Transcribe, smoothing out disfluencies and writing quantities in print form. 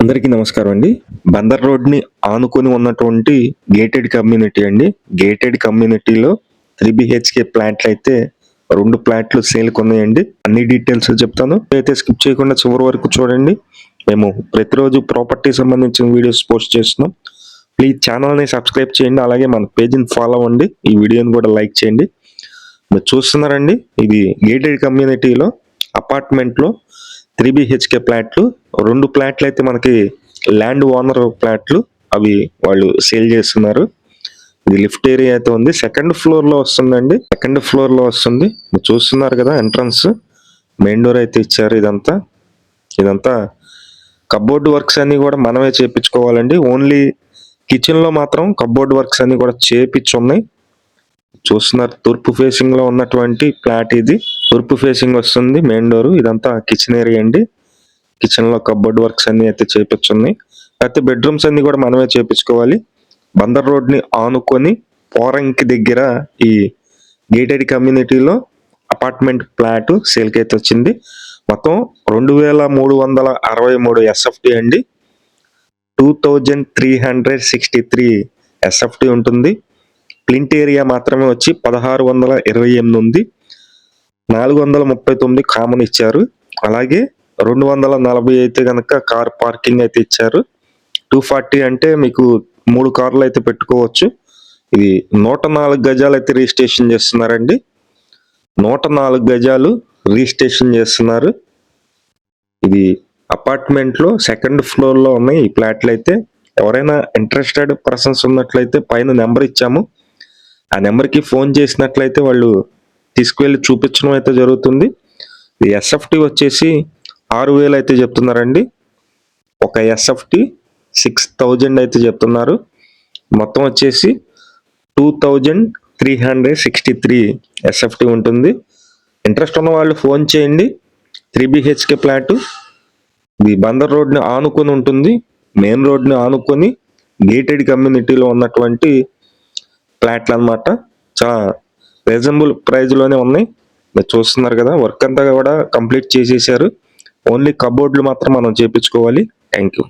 అందరికీ నమస్కారం అండి. బందర్ రోడ్‌ని ఆనుకొని ఉన్నటువంటి గేటెడ్ కమ్యూనిటీ అండి. గేటెడ్ కమ్యూనిటీలో 3 బీహెచ్‌కే ఫ్లాట్‌లయితే 2 ఫ్లాట్‌లు సేల్‌కున్నాయండి. అన్ని డీటెయిల్స్ చెప్తాను. అయితే స్కిప్ చేయకుండా చివరి వరకు చూడండి. మేము ప్రతిరోజు ప్రాపర్టీ సంబంధించిన వీడియోస్ పోస్ట్ చేస్తున్నాం. ప్లీజ్ ఛానల్‌ని సబ్స్క్రైబ్ చేయండి. అలాగే మన పేజ్‌ని ఫాలో అవ్వండి. ఈ వీడియోని కూడా లైక్ చేయండి. మీరు చూస్తున్నారండి, ఇది గేటెడ్ కమ్యూనిటీలో అపార్ట్మెంట్‌లో 3 బీహెచ్‌కే ఫ్లాట్లు. 2 ఫ్లాట్లు అయితే మనకి ల్యాండ్ ఓనర్ ఫ్లాట్లు. అవి వాళ్ళు సేల్ చేస్తున్నారు. ఇది లిఫ్ట్ ఏరియా అయితే ఉంది. సెకండ్ ఫ్లోర్ లో వస్తుందండి. సెకండ్ ఫ్లోర్ లో వస్తుంది. మీరు చూస్తున్నారు కదా, ఎంట్రన్స్ మెయిన్ డోర్ అయితే ఇచ్చారు. ఇదంతా కబోర్డ్ వర్క్స్ అన్ని కూడా మనమే చేపించుకోవాలండి. ఓన్లీ కిచెన్ లో మాత్రం కబోర్డ్ వర్క్స్ అన్ని కూడా చేపించున్నాయి. చూస్తున్నారు, తూర్పు ఫేసింగ్ లో ఉన్నటువంటి ఫ్లాట్ ఇది. తూర్పు ఫేసింగ్ వస్తుంది మెయిన్ డోర్. ఇదంతా కిచెన్ ఏరియా అండి. కిచెన్ లో కబోర్డ్ వర్క్స్ అన్ని అయితే చేపించున్నాయి. అయితే బెడ్రూమ్స్ అన్ని కూడా మనమే చేపించుకోవాలి. బందర్ రోడ్ ని ఆనుకొని పోరంకి దగ్గర ఈ గేటెడ్ కమ్యూనిటీలో అపార్ట్మెంట్ ఫ్లాట్ సేల్ కి అయితే వచ్చింది. మొత్తం 2363 ఎస్ఎఫ్టీ అండి. 2363 ఎస్ఎఫ్టీ ఉంటుంది. ప్లింట్ ఏరియా మాత్రమే వచ్చి 1628 ఉంది. 439 కామన్ ఇచ్చారు. అలాగే 240 అయితే కనుక కార్ పార్కింగ్ అయితే ఇచ్చారు. 240 అంటే మీకు 3 కార్లు అయితే పెట్టుకోవచ్చు. ఇది 104 గజాలు అయితే రిజిస్ట్రేషన్ చేస్తున్నారండి. 104 గజాలు రిజిస్ట్రేషన్ చేస్తున్నారు. ఇది అపార్ట్మెంట్ లో సెకండ్ ఫ్లోర్ లో ఉన్నాయి ఈ ఫ్లాట్లు అయితే. ఎవరైనా ఇంట్రెస్టెడ్ పర్సన్స్ ఉన్నట్లయితే పైన నెంబర్ ఇచ్చాము. ఆ నెంబర్కి ఫోన్ చేసినట్లయితే వాళ్ళు తీసుకువెళ్ళి చూపించడం అయితే జరుగుతుంది. ఈ ఎస్ఎఫ్టీ వచ్చేసి 6000 అయితే చెప్తున్నారండి. ఒక ఎస్ఎఫ్టీ 6000 అయితే చెప్తున్నారు. మొత్తం వచ్చేసి 2363 ఎస్ఎఫ్టీ ఉంటుంది. ఇంట్రెస్ట్ ఉన్న వాళ్ళు ఫోన్ చేయండి. 3 బీహెచ్కే ఫ్లాట్. ఇది బందర్ రోడ్ని ఆనుకొని ఉంటుంది. మెయిన్ రోడ్ని ఆనుకొని గేటెడ్ కమ్యూనిటీలో ఉన్నటువంటి ఫ్లాట్లు అన్నమాట. చాలా రీజనబుల్ ప్రైజ్ లోనే ఉన్నాయి. మీరు చూస్తున్నారు కదా, వర్క్ అంతా కూడా కంప్లీట్ చేసేసారు. ఓన్లీ కబోర్డ్లు మాత్రం మనం చేపించుకోవాలి. Thank you.